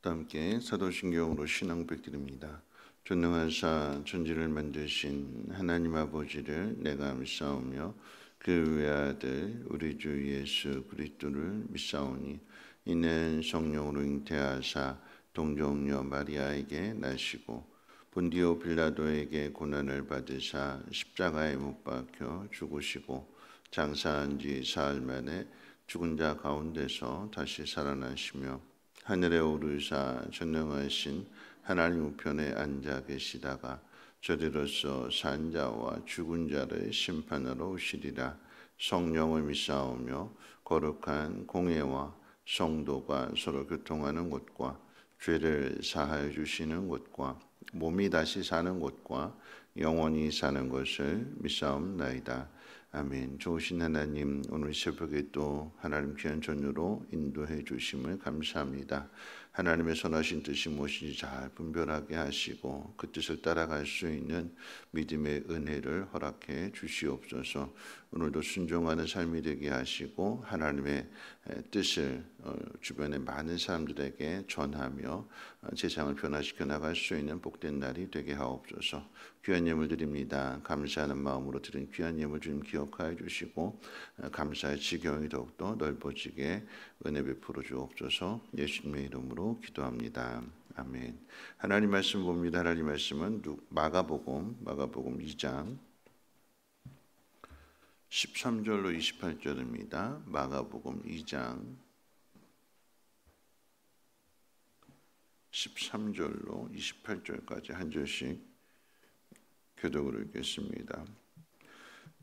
또 함께 사도신경으로 신앙 고백드립니다. 전능하사 천지를 만드신 하나님 아버지를 내가 믿사오며 그 외아들 우리 주 예수 그리스도를 믿사오니 이는 성령으로 잉태하사 동정녀 마리아에게 나시고 본디오 빌라도에게 고난을 받으사 십자가에 못 박혀 죽으시고 장사한 지 사흘 만에 죽은 자 가운데서 다시 살아나시며 하늘에 오르사 전능하신 하나님 우편에 앉아 계시다가 저리로서 산 자와 죽은 자를 심판하러 오시리라. 성령을 믿사오며 거룩한 공예와 성도가 서로 교통하는 곳과 죄를 사하여 주시는 곳과 몸이 다시 사는 곳과 영원히 사는 것을 믿사옵나이다. 아멘. 좋으신 하나님, 오늘 새벽에 또 하나님 귀한 전으로 인도해 주심을 감사합니다. 하나님의 선하신 뜻이 무엇인지 잘 분별하게 하시고 그 뜻을 따라갈 수 있는 믿음의 은혜를 허락해 주시옵소서. 오늘도 순종하는 삶이 되게 하시고 하나님의 뜻을 주변의 많은 사람들에게 전하며 세상을 변화시켜 나갈 수 있는 복된 날이 되게 하옵소서. 귀한 예물 드립니다. 감사하는 마음으로 드린 귀한 예물 주님 기억하여 주시고 감사의 지경이 더욱더 넓어지게 은혜 베풀어 주옵소서. 예수님의 이름으로 기도합니다. 아멘. 하나님 말씀 봅니다. 하나님 말씀은 마가복음 2장 13절로 28절입니다. 마가복음 2장 13절로 28절까지 한 절씩 교독으로 읽겠습니다.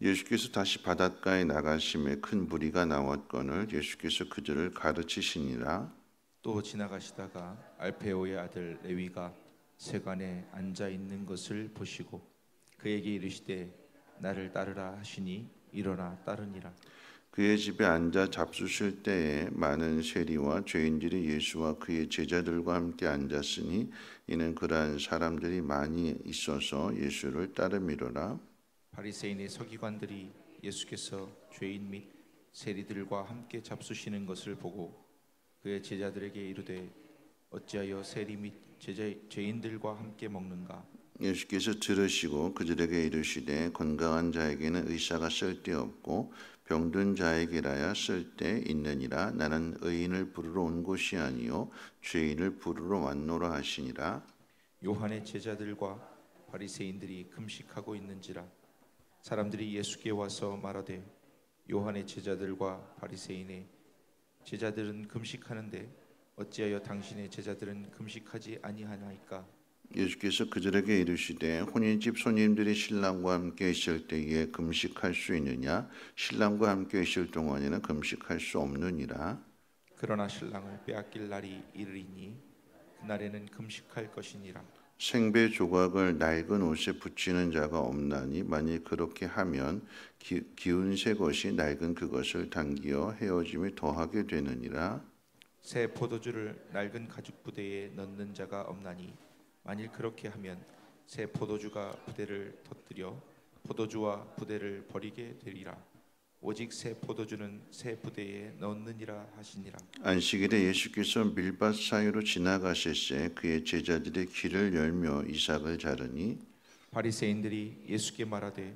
예수께서 다시 바닷가에 나가심에 큰 무리가 나왔거늘 예수께서 그들을 가르치시니라. 또 지나가시다가 알페오의 아들 레위가 세관에 앉아 있는 것을 보시고 그에게 이르시되 나를 따르라 하시니 일어나 따르니라. 그의 집에 앉아 잡수실 때에 많은 세리와 죄인들이 예수와 그의 제자들과 함께 앉았으니 이는 그러한 사람들이 많이 있어서 예수를 따르미로라. 바리새인의 서기관들이 예수께서 죄인 및 세리들과 함께 잡수시는 것을 보고 그의 제자들에게 이르되 어찌하여 세리 및 죄인들과 함께 먹는가? 예수께서 들으시고 그들에게 이르시되 건강한 자에게는 의사가 쓸데없고 병든 자에게라야 쓸데 있느니라. 나는 의인을 부르러 온 것이 아니요 죄인을 부르러 왔노라 하시니라. 요한의 제자들과 바리새인들이 금식하고 있는지라. 사람들이 예수께 와서 말하되 요한의 제자들과 바리새인의 제자들은 금식하는데 어찌하여 당신의 제자들은 금식하지 아니하나이까? 예수께서 그들에게 이르시되 혼인집 손님들이 신랑과 함께 있을 때에 금식할 수 있느냐? 신랑과 함께 있을 동안에는 금식할 수 없느니라. 그러나 신랑을 빼앗길 날이 이르리니 그날에는 금식할 것이니라. 생배 조각을 낡은 옷에 붙이는 자가 없나니 만일 그렇게 하면 기운 새 것이 낡은 그것을 당기어 헤어짐이 더하게 되느니라. 새 포도주를 낡은 가죽 부대에 넣는 자가 없나니 만일 그렇게 하면 새 포도주가 부대를 터뜨려 포도주와 부대를 버리게 되리라. 오직 새 포도주는 새 부대에 넣느니라 하시니라. 안식일에 예수께서 밀밭 사이로 지나가실새 그의 제자들의 길을 열며 이삭을 자르니 바리새인들이 예수께 말하되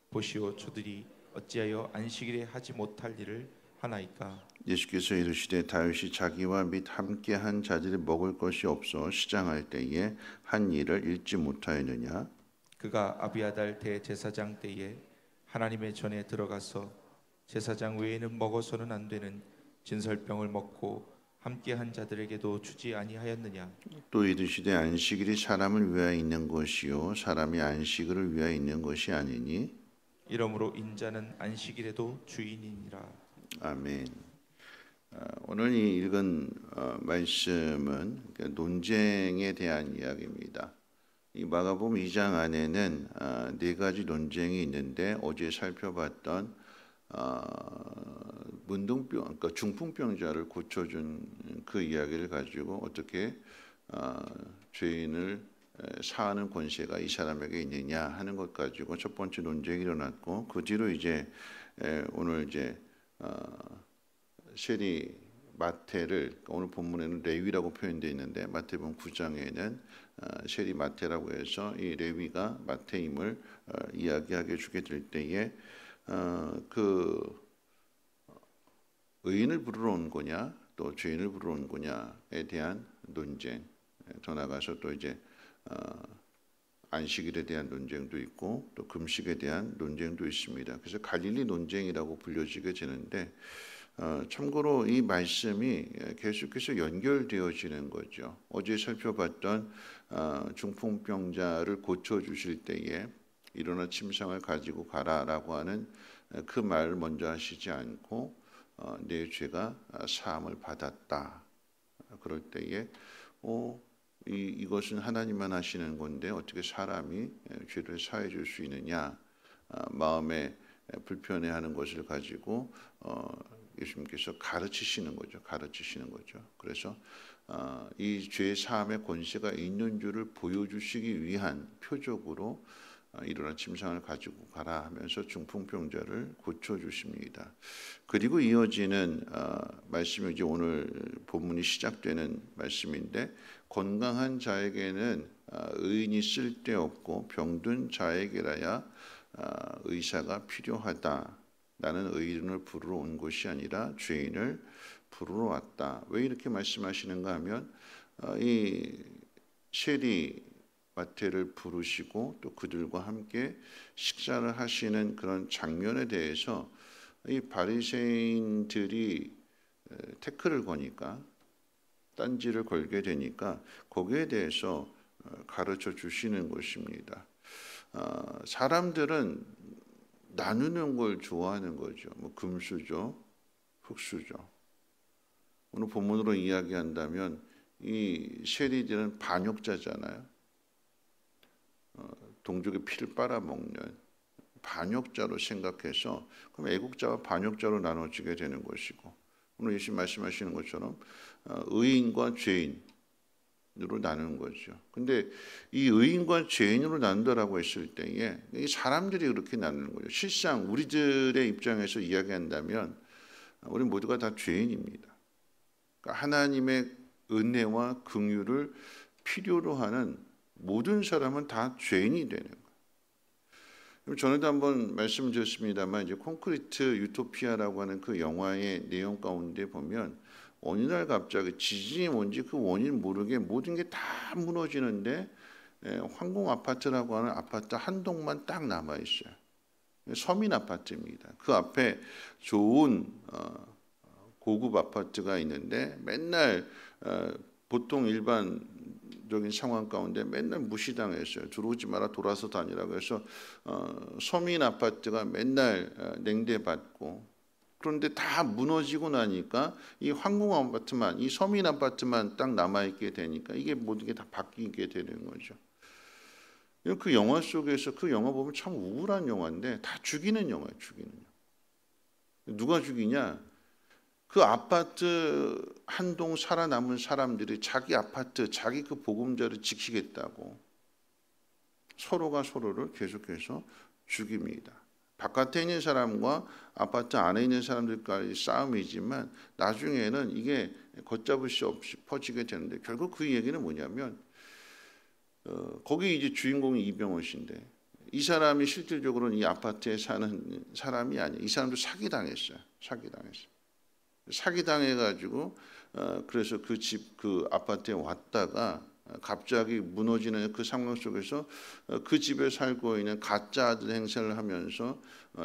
보시오 저들이 어찌하여 안식일에 하지 못할 일을 하나이까? 예수께서 이르시되 다윗이 자기와 및 함께한 자들이 먹을 것이 없어 시장할 때에 한 일을 잊지 못하였느냐? 그가 아비아달 대제사장 때에 하나님의 전에 들어가서 제사장 외에는 먹어서는 안 되는 진설병을 먹고 함께한 자들에게도 주지 아니하였느냐? 또 이르시되 안식일이 사람을 위하여 있는 것이요 사람이 안식일을 위하여 있는 것이 아니니 이러므로 인자는 안식일에도 주인이니라. 아멘. 오늘 이 읽은 말씀은 논쟁에 대한 이야기입니다. 이 마가복음 2장 안에는 네 가지 논쟁이 있는데 어제 살펴봤던 문둥병, 그러니까 중풍병자를 고쳐준 그 이야기를 가지고 어떻게 죄인을 사하는 권세가 이 사람에게 있느냐 하는 것 가지고 첫 번째 논쟁이 일어났고 그 뒤로 이제 오늘 이제 세리 마태를 오늘 본문에는 레위라고 표현되어 있는데 마태복음 9장에는 세리 마태라고 해서 이 레위가 마태임을 이야기하게 주게 될 때에 그 의인을 부르러 온 거냐 또 죄인을 부르러 온 거냐에 대한 논쟁, 더 나가서 또 이제 안식일에 대한 논쟁도 있고 또 금식에 대한 논쟁도 있습니다. 그래서 갈릴리 논쟁이라고 불려지게 되는데 참고로 이 말씀이 계속해서 연결되어지는 거죠. 어제 살펴봤던 중풍병자를 고쳐주실 때에 일어나 침상을 가지고 가라라고 하는 그 말을 먼저 하시지 않고 내 죄가 사함을 받았다. 그럴 때에 이것은 하나님만 하시는 건데 어떻게 사람이 죄를 사해 줄 수 있느냐, 마음에 불편해하는 것을 가지고 예수님께서 가르치시는 거죠. 그래서 이 죄 사함의 권세가 있는 줄을 보여주시기 위한 표적으로 일어나 침상을 가지고 가라 하면서 중풍병자를 고쳐주십니다. 그리고 이어지는 말씀이 이제 오늘 본문이 시작되는 말씀인데, 건강한 자에게는 의인이 쓸데없고 병든 자에게라야 의사가 필요하다. 나는 의인을 부르러 온 것이 아니라 죄인을 부르러 왔다. 왜 이렇게 말씀하시는가 하면 이 세리 마태를 부르시고 또 그들과 함께 식사를 하시는 그런 장면에 대해서 이 바리새인들이 태클을 거니까, 딴지를 걸게 되니까 거기에 대해서 가르쳐 주시는 것입니다. 사람들은 나누는 걸 좋아하는 거죠. 뭐 금수저, 흙수저. 오늘 본문으로 이야기한다면 이 세리들은 반역자잖아요. 동족의 피를 빨아먹는 반역자로 생각해서 그럼 애국자와 반역자로 나눠지게 되는 것이고, 오늘 예수님 말씀하시는 것처럼 의인과 죄인으로 나누는 거죠. 근데 이 의인과 죄인으로 나눈다라고 했을 때에 이 사람들이 그렇게 나누는 거죠. 실상 우리들의 입장에서 이야기한다면 우리 모두가 다 죄인입니다. 그러니까 하나님의 은혜와 긍휼을 필요로 하는 모든 사람은 다 죄인이 되는 거예요. 전에도 한번 말씀드렸습니다만 이제 콘크리트 유토피아라고 하는 그 영화의 내용 가운데 보면 어느 날 갑자기 지진이 뭔지 그 원인 모르게 모든 게 다 무너지는데 황공 아파트라고 하는 아파트 한 동만 딱 남아 있어요. 서민 아파트입니다. 그 앞에 좋은 고급 아파트가 있는데 맨날 보통 일반적인 상황 가운데 맨날 무시당했어요. 들어오지 마라, 돌아서 다니라고 해서 서민 아파트가 맨날 냉대받고, 그런데 다 무너지고 나니까 이 황공 아파트만, 이 서민 아파트만 딱 남아있게 되니까 이게 모든 게 다 바뀌게 되는 거죠. 그 영화 속에서 그 영화 보면 참 우울한 영화인데 다 죽이는 영화예요. 죽이는 영화. 누가 죽이냐? 그 아파트 한 동 살아남은 사람들이 자기 아파트, 자기 그 보금자를 지키겠다고 서로가 서로를 계속해서 죽입니다. 바깥에 있는 사람과 아파트 안에 있는 사람들까지 싸움이지만 나중에는 이게 걷잡을 수 없이 퍼지게 되는데, 결국 그 얘기는 뭐냐면 거기 이제 주인공이 이병헌 씨인데 이 사람이 실질적으로는 이 아파트에 사는 사람이 아니에요. 이 사람도 사기당했어요. 사기당해가지고 그래서 그 집, 그 아파트에 왔다가 갑자기 무너지는 그 상황 속에서 그 집에 살고 있는 가짜 아들 행세를 하면서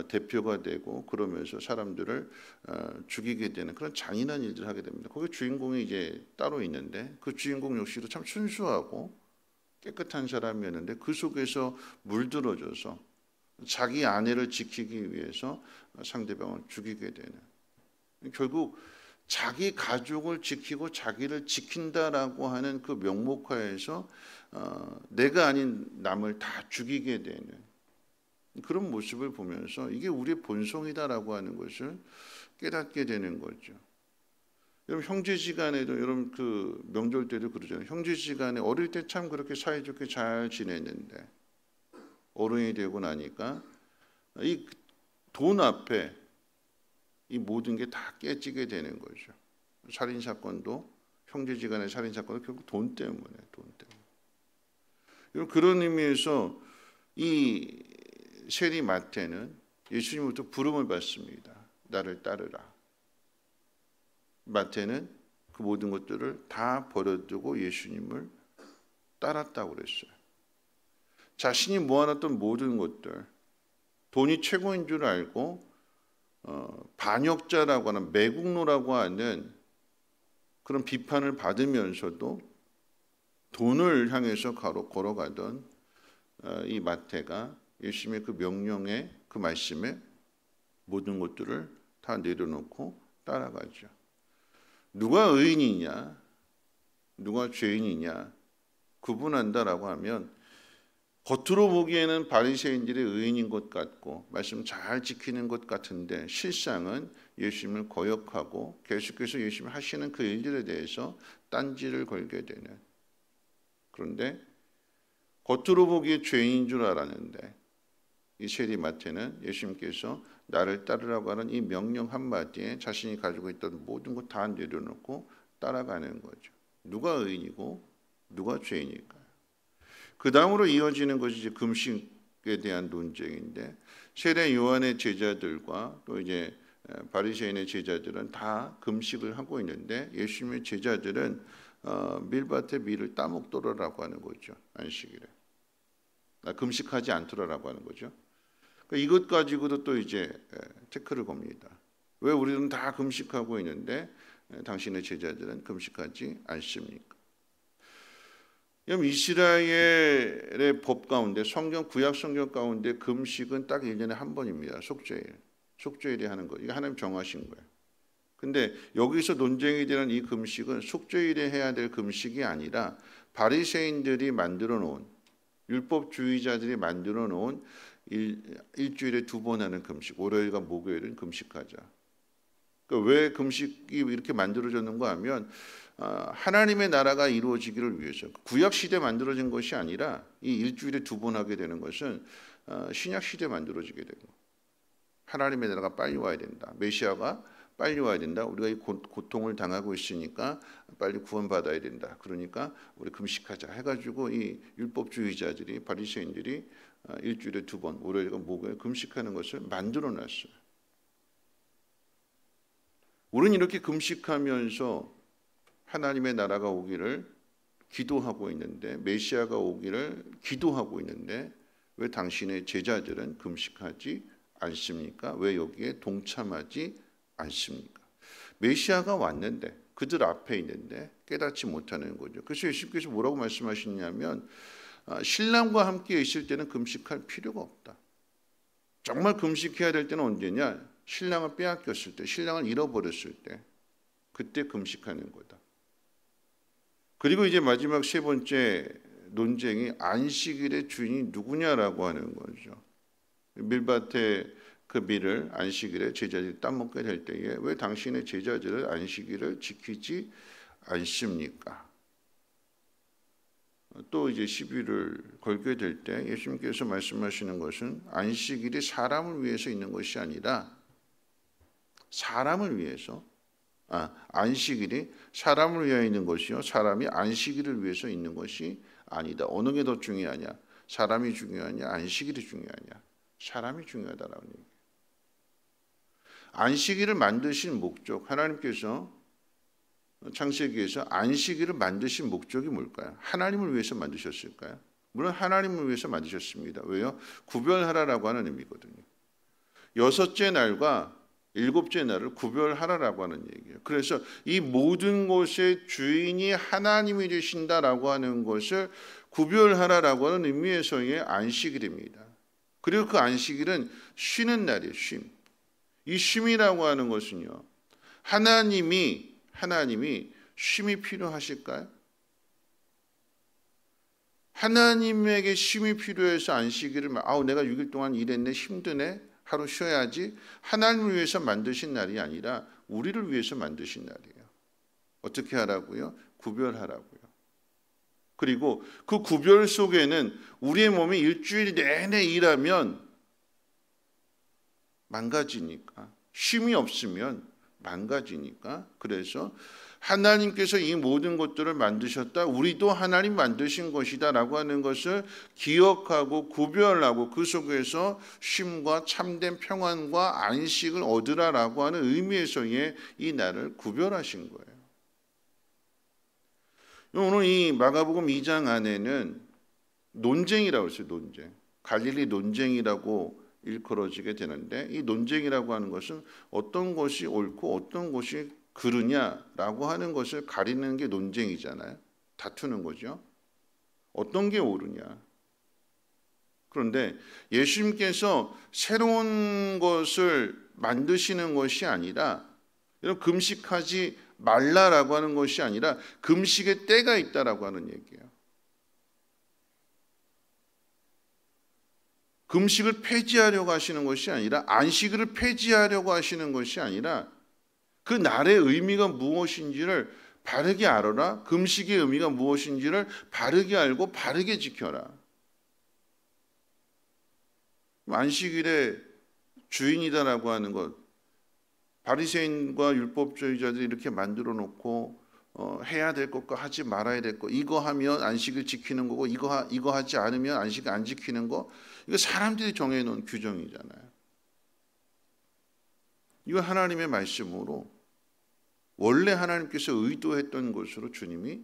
대표가 되고 그러면서 사람들을 죽이게 되는 그런 잔인한 일들을 하게 됩니다. 거기 주인공이 이제 따로 있는데 그 주인공 역시도 참 순수하고 깨끗한 사람이었는데 그 속에서 물들어져서 자기 아내를 지키기 위해서 상대방을 죽이게 되는, 결국 자기 가족을 지키고 자기를 지킨다라고 하는 그 명목하에서 내가 아닌 남을 다 죽이게 되는 그런 모습을 보면서 이게 우리의 본성이다라고 하는 것을 깨닫게 되는 거죠. 여러분 형제지간에도, 여러분 그 명절 때도 그러잖아요. 형제지간에 어릴 때 참 그렇게 사이좋게 잘 지냈는데 어른이 되고 나니까 이 돈 앞에 이 모든 게 다 깨지게 되는 거죠. 살인 사건도 형제지간의 살인 사건도 결국 돈 때문에. 그런 의미에서 이 세리 마태는 예수님부터 부름을 받습니다. 나를 따르라. 마태는 그 모든 것들을 다 버려두고 예수님을 따랐다고 그랬어요. 자신이 모아놨던 모든 것들, 돈이 최고인 줄 알고 반역자라고 하는 매국노라고 하는 그런 비판을 받으면서도 돈을 향해서 걸어가던 이 마태가 예수님의 그 명령에, 그 말씀에 모든 것들을 다 내려놓고 따라가죠. 누가 의인이냐, 누가 죄인이냐 구분한다라고 하면 겉으로 보기에는 바리새인들이 의인인 것 같고 말씀 잘 지키는 것 같은데 실상은 예수님을 거역하고 계속해서 예수님이 하시는 그 일들에 대해서 딴지를 걸게 되는. 그런데 겉으로 보기에 죄인인 줄 알았는데 이 세리 마태는 예수님께서 나를 따르라고 하는 이 명령 한마디에 자신이 가지고 있던 모든 것 다 내려놓고 따라가는 거죠. 누가 의인이고 누가 죄인일까요? 그 다음으로 이어지는 것이 이제 금식에 대한 논쟁인데 세례 요한의 제자들과 또 이제 바리새인의 제자들은 다 금식을 하고 있는데 예수님의 제자들은 밀밭에 밀을 따먹더라라고 하는 거죠. 안식일에 금식하지 않더라라고 하는 거죠. 이것 가지고도 또 이제 태클을 겁니다. 왜 우리는 다 금식하고 있는데 당신의 제자들은 금식하지 않습니까? 이스라엘의 법 가운데 구약 성경 가운데 금식은 딱 1년에 한 번입니다. 속죄일에 하는 거. 이게 하나님 정하신 거예요. 근데 여기서 논쟁이 되는 이 금식은 속죄일에 해야 될 금식이 아니라 바리새인들이 만들어 놓은, 율법주의자들이 만들어 놓은 일주일에 2번 하는 금식, 월요일과 목요일은 금식하자. 그러니까 왜 금식이 이렇게 만들어졌는가 하면 하나님의 나라가 이루어지기를 위해서. 구약 시대에 만들어진 것이 아니라 이 일주일에 2번 하게 되는 것은 신약 시대에 만들어지게 되고, 하나님의 나라가 빨리 와야 된다, 메시아가 빨리 와야 된다, 우리가 이 고통을 당하고 있으니까 빨리 구원받아야 된다, 그러니까 우리 금식하자 해가지고 이 율법주의자들이, 바리새인들이 일주일에 2번, 월요일과 목요일 금식하는 것을 만들어놨어요. 우리는 이렇게 금식하면서 하나님의 나라가 오기를 기도하고 있는데, 메시아가 오기를 기도하고 있는데 왜 당신의 제자들은 금식하지 않습니까? 왜 여기에 동참하지 않습니까? 메시아가 왔는데, 그들 앞에 있는데 깨닫지 못하는 거죠. 그래서 예수님께서 뭐라고 말씀하시냐면 신랑과 함께 있을 때는 금식할 필요가 없다. 정말 금식해야 될 때는 언제냐? 신랑을 빼앗겼을 때, 신랑을 잃어버렸을 때, 그때 금식하는 거다. 그리고 이제 마지막 세 번째 논쟁이 안식일의 주인이 누구냐라고 하는 거죠. 밀밭에 그 밀을 안식일에 제자들이 따먹게 될 때에 왜 당신의 제자들은 안식일을 지키지 않습니까? 또 이제 시비를 걸게 될 때 예수님께서 말씀하시는 것은 안식일이 사람을 위해서 있는 것이 아니라 사람을 위해서, 안식일이 사람을 위하여 있는 것이요 사람이 안식일을 위해서 있는 것이 아니다. 어느 게 더 중요하냐? 사람이 중요하냐? 안식일이 중요하냐? 사람이 중요하다라는 얘기예요. 안식일을 만드신 목적, 하나님께서 창세기에서 안식일을 만드신 목적이 뭘까요? 하나님을 위해서 만드셨을까요? 물론 하나님을 위해서 만드셨습니다. 왜요? 구별하라라고 하는 의미거든요. 6째 날과 7째 날을 구별하라라고 하는 얘기예요. 그래서 이 모든 것의 주인이 하나님이 되신다라고 하는 것을 구별하라라고 하는 의미에서의 안식일입니다. 그리고 그 안식일은 쉬는 날이에요. 쉼. 이 쉼이라고 하는 것은요, 하나님이 쉼이 필요하실까요? 하나님에게 쉼이 필요해서 안식일을 내가 6일 동안 일했네, 힘드네, 하루 쉬어야지, 하나님을 위해서 만드신 날이 아니라 우리를 위해서 만드신 날이에요. 어떻게 하라고요? 구별하라고요. 그리고 그 구별 속에는 우리의 몸이 일주일 내내 일하면 망가지니까, 쉼이 없으면 망가지니까. 그래서 하나님께서 이 모든 것들을 만드셨다, 우리도 하나님 만드신 것이다 라고 하는 것을 기억하고 구별하고 그 속에서 쉼과 참된 평안과 안식을 얻으라라고 하는 의미에서의 이 날을 구별하신 거예요. 오늘 이 마가복음 2장 안에는 논쟁이라고 했어요. 논쟁. 갈릴리 논쟁이라고 일컬어지게 되는데, 이 논쟁이라고 하는 것은 어떤 것이 옳고 어떤 것이 그르냐라고 하는 것을 가리는 게 논쟁이잖아요. 다투는 거죠. 어떤 게 옳으냐. 그런데 예수님께서 새로운 것을 만드시는 것이 아니라, 이런 금식하지 말라라고 하는 것이 아니라 금식의 때가 있다라고 하는 얘기예요. 금식을 폐지하려고 하시는 것이 아니라, 안식일을 폐지하려고 하시는 것이 아니라, 그 날의 의미가 무엇인지를 바르게 알아라. 금식의 의미가 무엇인지를 바르게 알고 바르게 지켜라. 안식일의 주인이다라고 하는 것, 바리새인과 율법주의자들이 이렇게 만들어 놓고 해야 될 것과 하지 말아야 될 것, 이거 하면 안식을 지키는 거고 이거 하지 않으면 안식을 안 지키는 거, 이거 사람들이 정해놓은 규정이잖아요. 이거 하나님의 말씀으로 원래 하나님께서 의도했던 것으로 주님이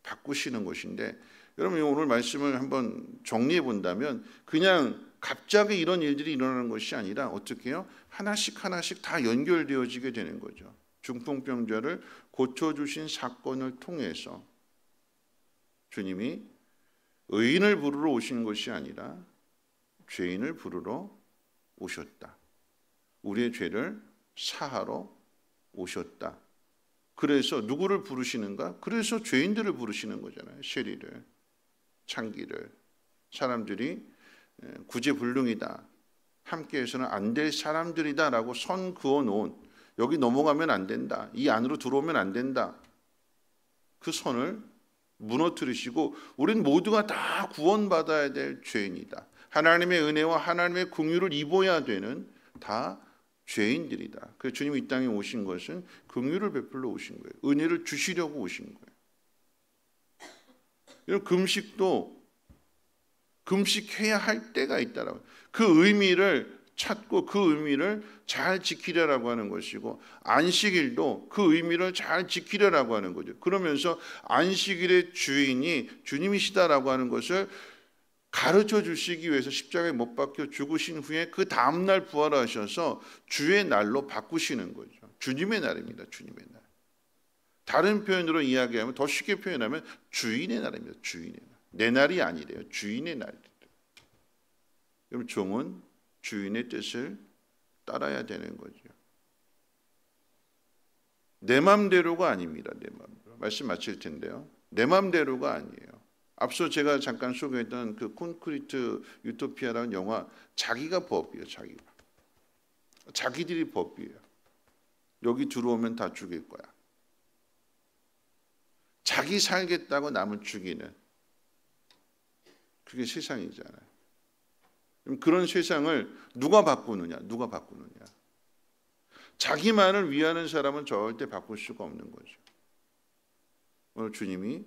바꾸시는 것인데, 여러분 오늘 말씀을 한번 정리해 본다면 그냥 갑자기 이런 일들이 일어나는 것이 아니라 어떻게 해요? 하나씩 하나씩 다 연결되어지게 되는 거죠. 중풍병자를 고쳐주신 사건을 통해서 주님이 의인을 부르러 오신 것이 아니라 죄인을 부르러 오셨다. 우리의 죄를 사하러 오셨다. 그래서 누구를 부르시는가? 그래서 죄인들을 부르시는 거잖아요. 세리를, 창기를. 사람들이 구제불능이다, 함께해서는 안 될 사람들이다 라고 선 그어놓은, 여기 넘어가면 안 된다, 이 안으로 들어오면 안 된다, 그 선을 무너뜨리시고 우린 모두가 다 구원받아야 될 죄인이다, 하나님의 은혜와 하나님의 긍휼을 입어야 되는 다 죄인들이다. 그래서 주님이 이 땅에 오신 것은 긍휼을 베풀러 오신 거예요. 은혜를 주시려고 오신 거예요. 이런 금식도 금식해야 할 때가 있다라고, 그 의미를 찾고 그 의미를 잘 지키려고 하는 것이고, 안식일도 그 의미를 잘 지키려고 하는 거죠. 그러면서 안식일의 주인이 주님이시다라고 하는 것을 가르쳐 주시기 위해서 십자가에 못 박혀 죽으신 후에 그 다음날 부활하셔서 주의 날로 바꾸시는 거죠. 주님의 날입니다. 주님의 날. 다른 표현으로 이야기하면, 더 쉽게 표현하면 주인의 날입니다. 주인의 날. 내 날이 아니래요. 주인의 날이래요. 그럼 종은 주인의 뜻을 따라야 되는 거죠. 내 맘대로가 아닙니다. 내 맘대로. 말씀 마칠 텐데요. 내 맘대로가 아니에요. 앞서 제가 잠깐 소개했던 그 콘크리트 유토피아라는 영화, 자기가 법이에요. 자기들이 법이에요. 여기 들어오면 다 죽일 거야. 자기 살겠다고 남을 죽이는, 그게 세상이잖아요. 그럼 그런 세상을 누가 바꾸느냐? 누가 바꾸느냐? 자기만을 위하는 사람은 절대 바꿀 수가 없는 거죠. 오늘 주님이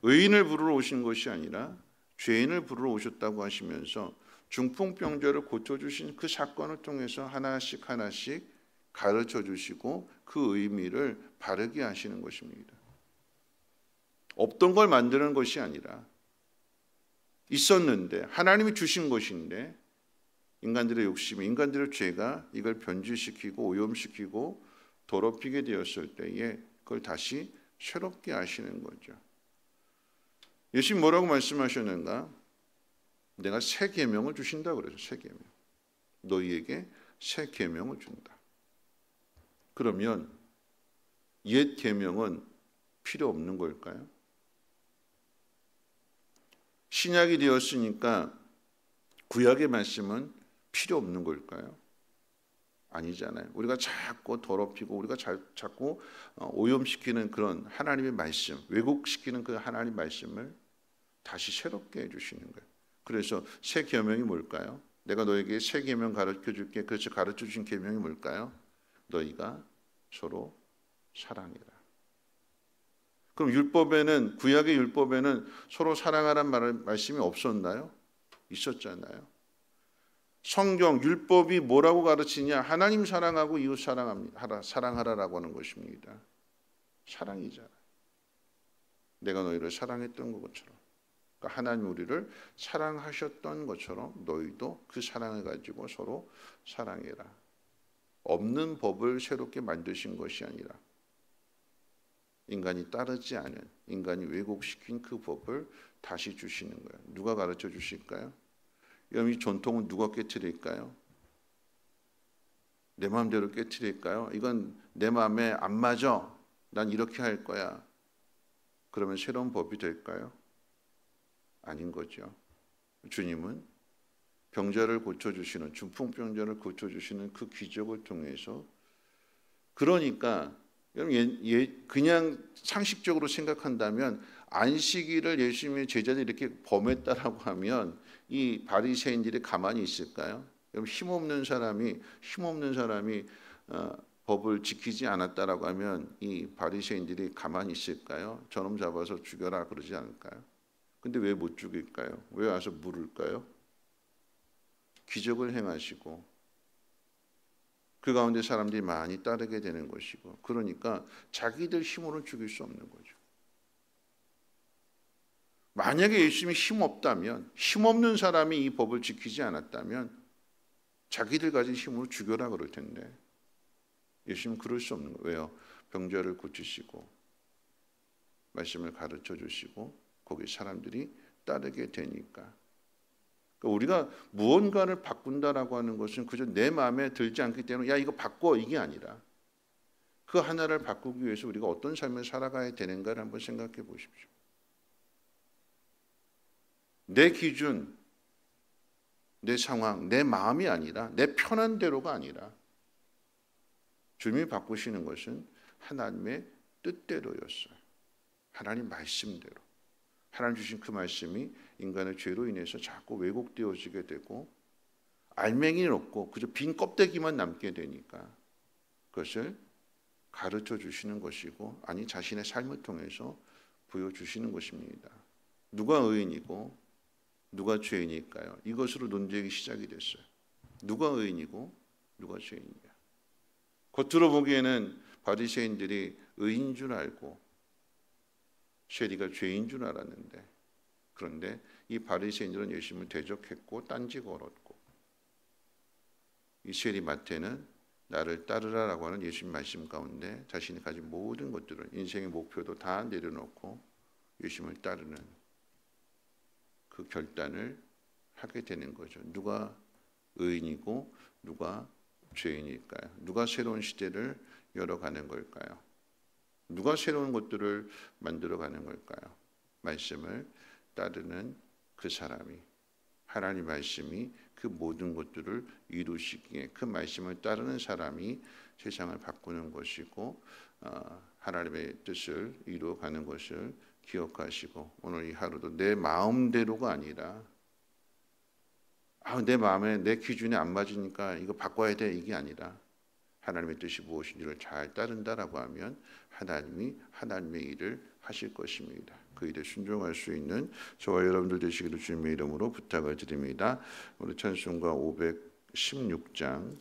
의인을 부르러 오신 것이 아니라 죄인을 부르러 오셨다고 하시면서 중풍병자를 고쳐주신 그 사건을 통해서 하나씩 하나씩 가르쳐 주시고 그 의미를 바르게 하시는 것입니다. 없던 걸 만드는 것이 아니라 있었는데 하나님이 주신 것인데, 인간들의 욕심, 인간들의 죄가 이걸 변질시키고 오염시키고 더럽히게 되었을 때에 그걸 다시 새롭게 하시는 거죠. 예수님 뭐라고 말씀하셨는가? 내가 새 계명을 주신다 그래서 새 계명. 너희에게 새 계명을 준다. 그러면 옛 계명은 필요 없는 걸까요? 신약이 되었으니까 구약의 말씀은 필요 없는 걸까요? 아니잖아요. 우리가 자꾸 더럽히고 우리가 자꾸 오염시키는 그런 하나님의 말씀, 왜곡시키는 그 하나님 말씀을 다시 새롭게 해주시는 거예요. 그래서 새 계명이 뭘까요? 내가 너에게 새 계명 가르쳐 줄게. 그래서 가르쳐 주신 계명이 뭘까요? 너희가 서로 사랑해라. 그럼 율법에는, 구약의 율법에는 서로 사랑하라는 말씀이 없었나요? 있었잖아요. 성경 율법이 뭐라고 가르치냐? 하나님 사랑하고 이웃 사랑하라라고 하는 것입니다. 사랑이잖아요. 내가 너희를 사랑했던 것처럼, 그러니까 하나님 우리를 사랑하셨던 것처럼 너희도 그 사랑을 가지고 서로 사랑해라. 없는 법을 새롭게 만드신 것이 아니라 인간이 따르지 않은, 인간이 왜곡시킨 그 법을 다시 주시는 거예요. 누가 가르쳐 주실까요? 이 전통은 누가 깨트릴까요? 내 마음대로 깨트릴까요? 이건 내 마음에 안 맞아. 난 이렇게 할 거야. 그러면 새로운 법이 될까요? 아닌 거죠. 주님은 병자를 고쳐주시는, 중풍병자를 고쳐주시는 그 기적을 통해서, 그러니까 그냥 상식적으로 생각한다면 안식일을 예수님의 제자들이 이렇게 범했다라고 하면 이 바리새인들이 가만히 있을까요? 여러분, 힘없는 사람이 법을 지키지 않았다라고 하면 이 바리새인들이 가만히 있을까요? 저놈 잡아서 죽여라 그러지 않을까요? 근데 왜 못 죽일까요? 왜 와서 물을까요? 기적을 행하시고 그 가운데 사람들이 많이 따르게 되는 것이고, 그러니까 자기들 힘으로는 죽일 수 없는 거죠. 만약에 예수님이 힘없다면, 힘없는 사람이 이 법을 지키지 않았다면 자기들 가진 힘으로 죽여라 그럴 텐데 예수님은 그럴 수 없는 거예요. 왜요? 병자를 고치시고 말씀을 가르쳐 주시고 거기 사람들이 따르게 되니까. 우리가 무언가를 바꾼다라고 하는 것은 그저 내 마음에 들지 않기 때문에 야 이거 바꿔 이게 아니라, 그 하나를 바꾸기 위해서 우리가 어떤 삶을 살아가야 되는가를 한번 생각해 보십시오. 내 기준, 내 상황, 내 마음이 아니라, 내 편한 대로가 아니라 주님이 바꾸시는 것은 하나님의 뜻대로였어요. 하나님 말씀대로. 하나님 주신 그 말씀이 인간의 죄로 인해서 자꾸 왜곡되어지게 되고 알맹이는 없고 그저 빈 껍데기만 남게 되니까 그것을 가르쳐 주시는 것이고, 아니 자신의 삶을 통해서 보여주시는 것입니다. 누가 의인이고 누가 죄인일까요? 이것으로 논쟁이 시작이 됐어요. 누가 의인이고 누가 죄인이냐. 겉으로 보기에는 바리새인들이 의인 줄 알고 쉐리가 죄인 줄 알았는데, 그런데 이 바리새인들은 예수님을 대적했고 딴지 걸었고, 이 쉐리 마태는 나를 따르라라고 하는 예수님 말씀 가운데 자신이 가진 모든 것들을, 인생의 목표도 다 내려놓고 예수님을 따르는 그 결단을 하게 되는 거죠. 누가 의인이고 누가 죄인일까요? 누가 새로운 시대를 열어가는 걸까요? 누가 새로운 것들을 만들어가는 걸까요? 말씀을 따르는 그 사람이, 하나님 말씀이 그 모든 것들을 이루시기에 그 말씀을 따르는 사람이 세상을 바꾸는 것이고 하나님의 뜻을 이루어가는 것을 기억하시고, 오늘 이 하루도 내 마음대로가 아니라 내 마음에 내 기준에 안 맞으니까 이거 바꿔야 돼 이게 아니라 하나님의 뜻이 무엇인지를 잘 따른다라고 하면 하나님이 하나님의 일을 하실 것입니다. 그 일에 순종할 수 있는 저와 여러분들 되시기를 주님의 이름으로 부탁을 드립니다. 우리 찬송가 516장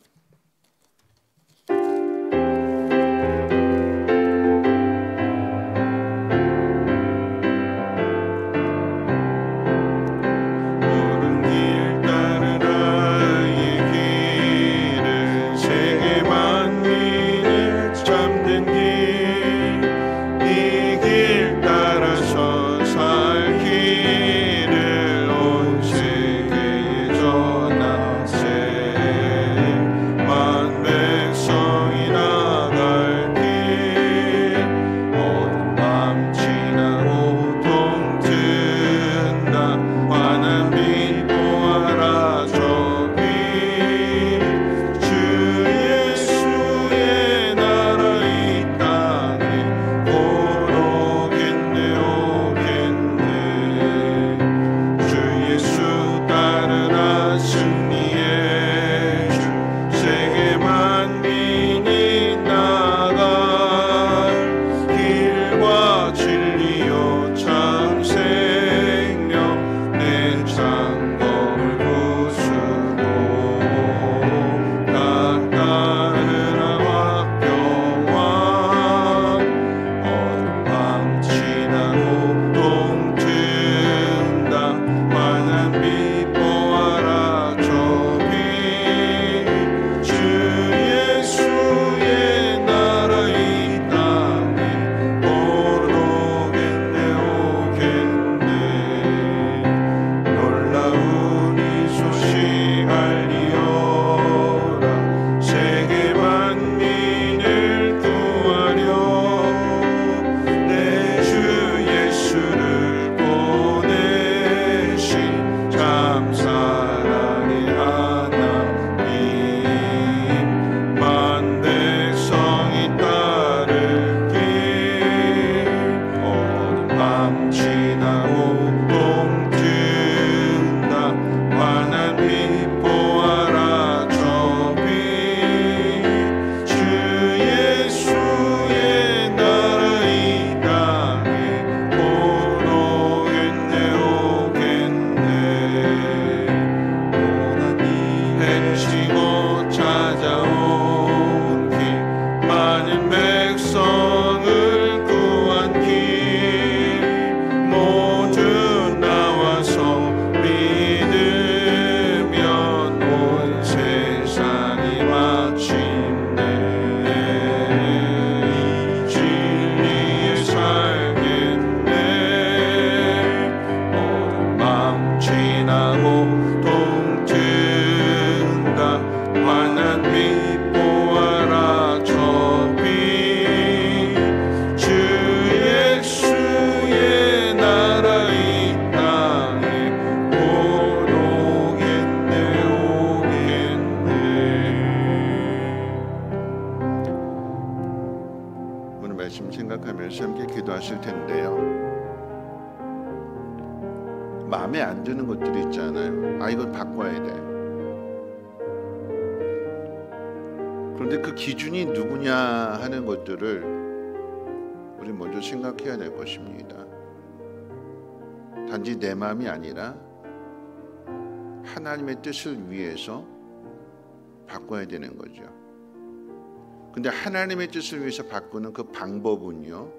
말씀 생각하면서 함께 기도하실 텐데요. 마음에 안 드는 것들이 있잖아요. 아, 이거 바꿔야 돼. 그런데 그 기준이 누구냐 하는 것들을 우리 먼저 생각해야 될 것입니다. 단지 내 마음이 아니라 하나님의 뜻을 위해서 바꿔야 되는 거죠. 근데 하나님의 뜻을 위해서 바꾸는 그 방법은요,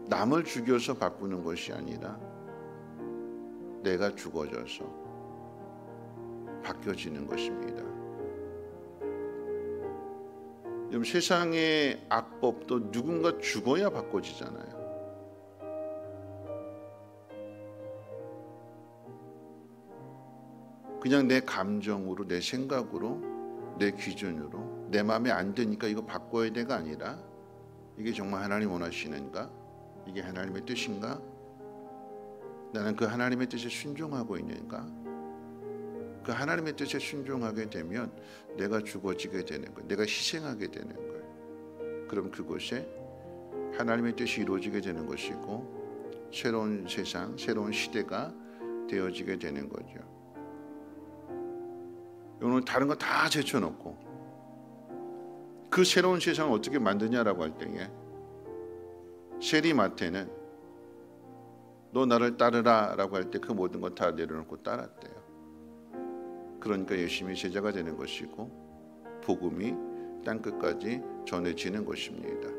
남을 죽여서 바꾸는 것이 아니라 내가 죽어져서 바뀌어지는 것입니다. 세상의 악법도 누군가 죽어야 바꿔지잖아요. 그냥 내 감정으로, 내 생각으로, 내 기준으로 내 마음에 안 드니까 이거 바꿔야 돼가 아니라 이게 정말 하나님 원하시는가? 이게 하나님의 뜻인가? 나는 그 하나님의 뜻에 순종하고 있는가? 그 하나님의 뜻에 순종하게 되면 내가 죽어지게 되는 거예요. 내가 희생하게 되는 거예요. 그럼 그곳에 하나님의 뜻이 이루어지게 되는 것이고 새로운 세상, 새로운 시대가 되어지게 되는 거죠. 오늘 다른 거 다 제쳐놓고 그 새로운 세상을 어떻게 만드냐라고 할 때에 세리마태는 너 나를 따르라 라고 할 때 그 모든 거 다 내려놓고 따랐대요. 그러니까 열심히 제자가 되는 것이고 복음이 땅끝까지 전해지는 것입니다.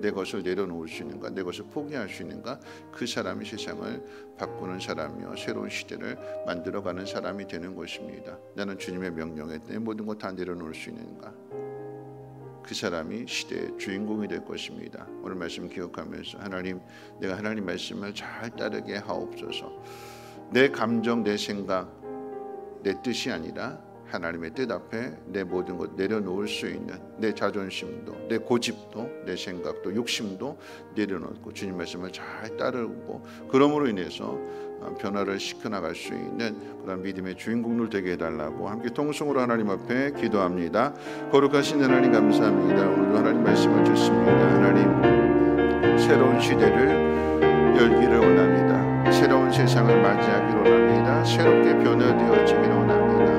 내 것을 내려놓을 수 있는가, 내 것을 포기할 수 있는가, 그 사람이 세상을 바꾸는 사람이요 새로운 시대를 만들어가는 사람이 되는 것입니다. 나는 주님의 명령에 내 모든 것 다 내려놓을 수 있는가, 그 사람이 시대의 주인공이 될 것입니다. 오늘 말씀 기억하면서 하나님, 내가 하나님 말씀을 잘 따르게 하옵소서. 내 감정, 내 생각, 내 뜻이 아니라 하나님의 뜻 앞에 내 모든 것 내려놓을 수 있는 내 자존심도, 내 고집도, 내 생각도, 욕심도 내려놓고 주님 말씀을 잘 따르고 그러므로 인해서 변화를 시켜나갈 수 있는 그런 믿음의 주인공들 되게 해달라고 함께 통성으로 하나님 앞에 기도합니다. 거룩하신 하나님 감사합니다. 오늘도 하나님 말씀을 주십니다. 하나님, 새로운 시대를 열기를 원합니다. 새로운 세상을 맞이하기를 원합니다. 새롭게 변화되어지기를 원합니다.